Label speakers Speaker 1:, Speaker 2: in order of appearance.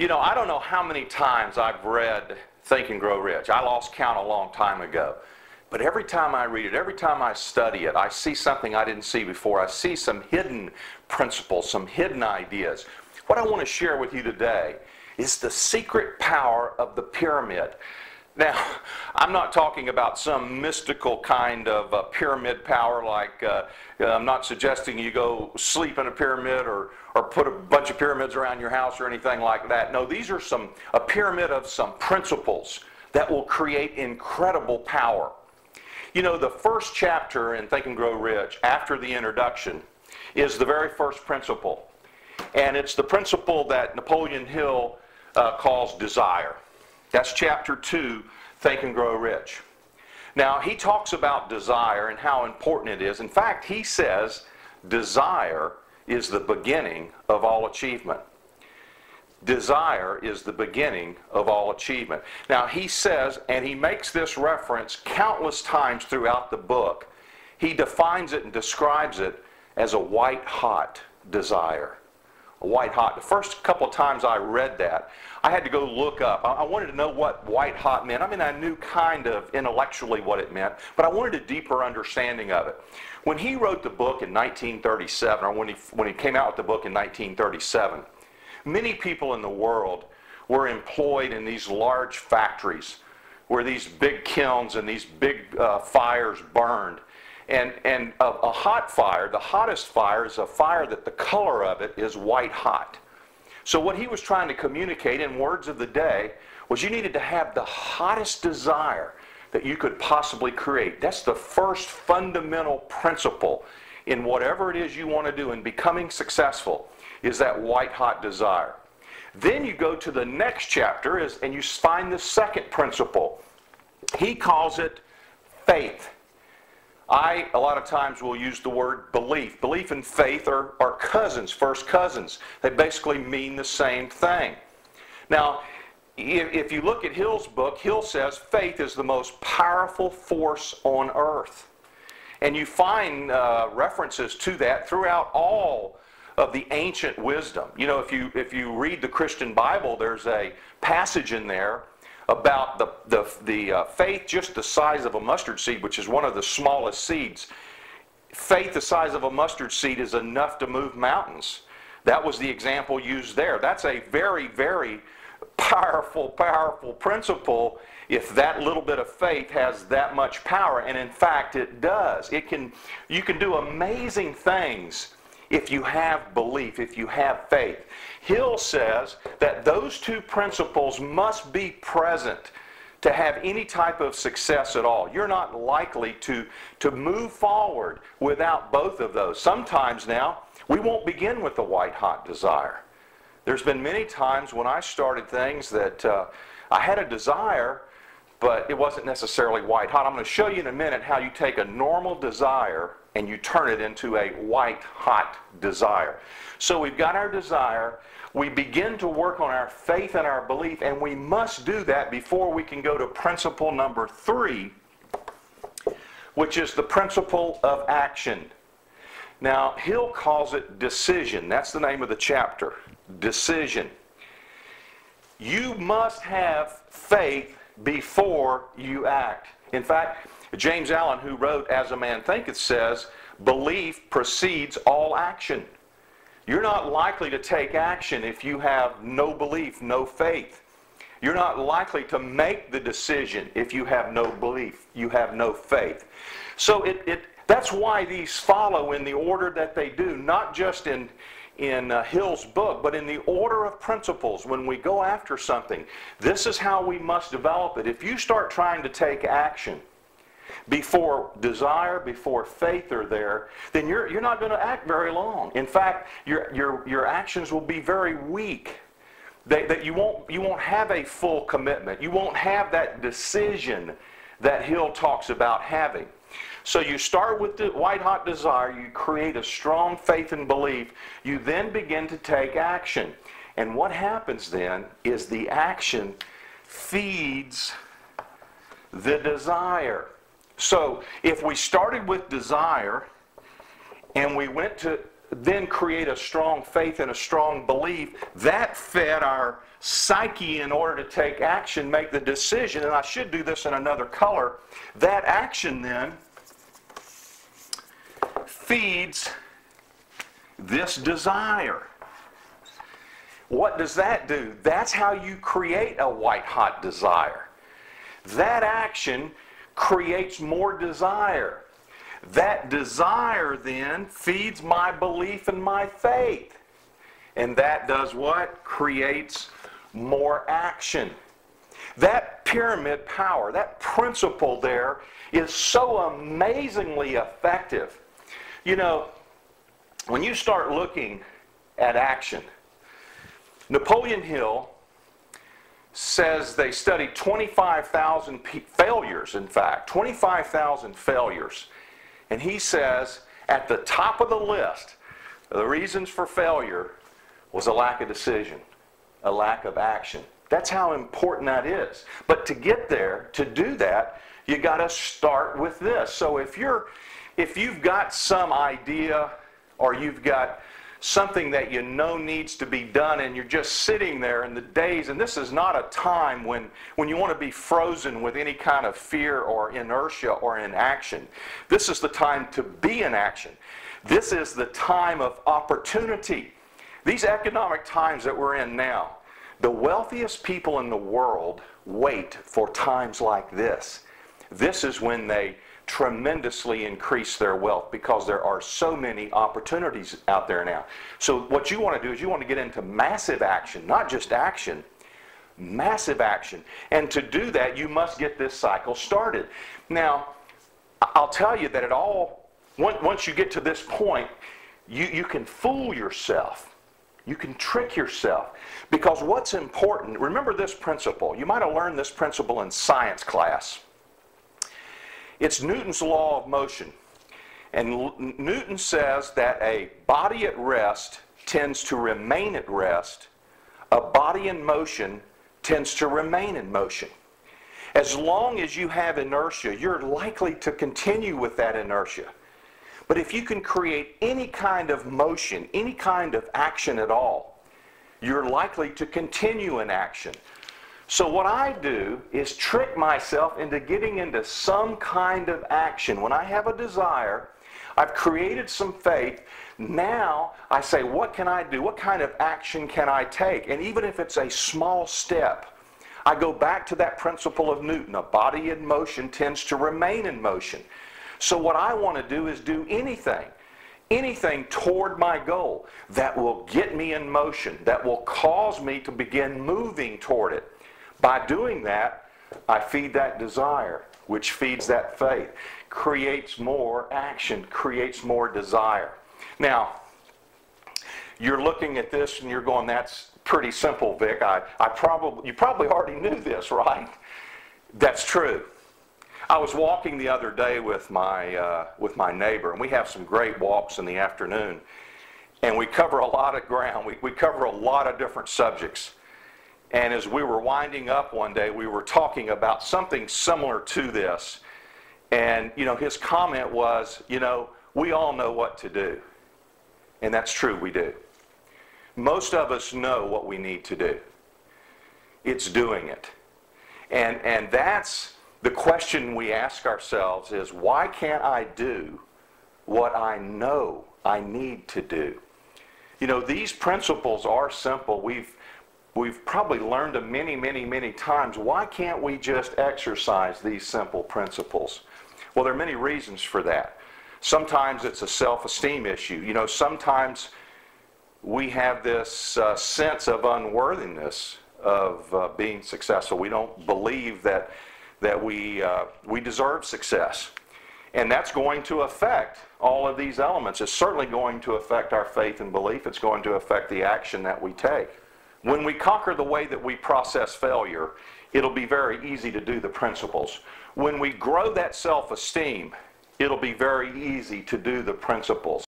Speaker 1: I don't know how many times I've read Think and Grow Rich. I lost count a long time ago. But every time I read it, every time I study it, I see something I didn't see before. I see some hidden principles, some hidden ideas. What I want to share with you today is the secret power of the pyramid. Now, I'm not talking about some mystical kind of pyramid power, like I'm not suggesting you go sleep in a pyramid or put a bunch of pyramids around your house or anything like that. No, these are a pyramid of some principles that will create incredible power. The first chapter in Think and Grow Rich, after the introduction, is the very first principle. And it's the principle that Napoleon Hill calls desire. That's chapter 2, Think and Grow Rich. Now, he talks about desire and how important it is. In fact, he says desire is the beginning of all achievement. Desire is the beginning of all achievement. Now, he says, and he makes this reference countless times throughout the book, he defines it and describes it as a white-hot desire. A white-hot. The first couple of times I read that, I had to go look up. I wanted to know what white-hot meant. I mean, I knew kind of intellectually what it meant, but I wanted a deeper understanding of it. When he wrote the book in 1937, or when he came out with the book in 1937, many people in the world were employed in these large factories where these big kilns and these big fires burned. And a hot fire, the hottest fire, is a fire that the color of it is white hot. So what he was trying to communicate in words of the day was you needed to have the hottest desire that you could possibly create. That's the first fundamental principle in whatever it is you want to do in becoming successful, is that white-hot desire. Then you go to the next chapter and you find the second principle. He calls it faith. A lot of times will use the word belief. Belief and faith are cousins, first cousins. They basically mean the same thing. Now, if you look at Hill's book, Hill says faith is the most powerful force on earth. And you find references to that throughout all of the ancient wisdom. If you read the Christian Bible, there's a passage in there about the faith just the size of a mustard seed, which is one of the smallest seeds. Faith the size of a mustard seed is enough to move mountains. That was the example used there. That's a very, very powerful principle if that little bit of faith has that much power, and in fact it does. You can do amazing things if you have belief, if you have faith. Hill says that those two principles must be present to have any type of success at all. You're not likely to move forward without both of those. Sometimes now, we won't begin with the white-hot desire. There's been many times when I started things that I had a desire, but it wasn't necessarily white-hot. I'm going to show you in a minute how you take a normal desire and you turn it into a white-hot desire. So we've got our desire. We begin to work on our faith and our belief, and we must do that before we can go to principle number 3, which is the principle of action. Now, Hill calls it decision. That's the name of the chapter, decision. You must have faith before you act. In fact, James Allen, who wrote As a Man Thinketh, says, belief precedes all action. You're not likely to take action if you have no belief, no faith. You're not likely to make the decision if you have no belief, you have no faith. So that's why these follow in the order that they do, not just in Hill's book, but in the order of principles. When we go after something, this is how we must develop it. If you start trying to take action before desire, before faith are there, then you're not going to act very long. In fact, your actions will be very weak. That you won't have a full commitment. You won't have that decision that Hill talks about having. So you start with the white-hot desire, you create a strong faith and belief, you then begin to take action. And what happens then is the action feeds the desire. So if we started with desire and we went to then create a strong faith and a strong belief. That fed our psyche in order to take action, make the decision. And I should do this in another color. That action then feeds this desire. What does that do? That's how you create a white-hot desire. That action creates more desire. That desire then feeds my belief and my faith. And that does what? Creates more action. That pyramid power, that principle there is so amazingly effective. You know, when you start looking at action, Napoleon Hill says they studied 25,000 failures, in fact, 25,000 failures. And he says at the top of the list, the reasons for failure was a lack of decision, a lack of action. That's how important that is. But to get there, to do that, you got to start with this. So if you've got some idea or you've got something that you know needs to be done and you're just sitting there in the days, and this is not a time when you want to be frozen with any kind of fear or inertia or inaction. This is the time to be in action. This is the time of opportunity. These economic times that we're in now, the wealthiest people in the world wait for times like this. This is when they tremendously increase their wealth because there are so many opportunities out there now. So what you want to do is you want to get into massive action, not just action, massive action. And to do that, you must get this cycle started. Now, I'll tell you that once you get to this point, you can fool yourself. You can trick yourself. Because what's important, remember this principle. You might have learned this principle in science class. It's Newton's law of motion. And Newton says that a body at rest tends to remain at rest. A body in motion tends to remain in motion. As long as you have inertia, you're likely to continue with that inertia. But if you can create any kind of motion, any kind of action at all, you're likely to continue in action. So what I do is trick myself into getting into some kind of action. When I have a desire, I've created some faith. Now I say, what can I do? What kind of action can I take? And even if it's a small step, I go back to that principle of Newton. A body in motion tends to remain in motion. So what I want to do is do anything toward my goal that will get me in motion, that will cause me to begin moving toward it. By doing that, I feed that desire, which feeds that faith, creates more action, creates more desire. Now, you're looking at this and you're going, that's pretty simple, Vic. You probably already knew this, right? That's true. I was walking the other day with my neighbor, and we have some great walks in the afternoon. And we cover a lot of ground. We cover a lot of different subjects. And as we were winding up one day, we were talking about something similar to this. And, his comment was, we all know what to do. And that's true, we do. Most of us know what we need to do. It's doing it. And that's the question we ask ourselves is, why can't I do what I know I need to do? These principles are simple. We've probably learned them many, many, many times. Why can't we just exercise these simple principles? Well, there are many reasons for that. Sometimes it's a self-esteem issue. Sometimes we have this sense of unworthiness of being successful. We don't believe that we deserve success. And that's going to affect all of these elements. It's certainly going to affect our faith and belief. It's going to affect the action that we take. When we conquer the way that we process failure, it'll be very easy to do the principles. When we grow that self-esteem, it'll be very easy to do the principles.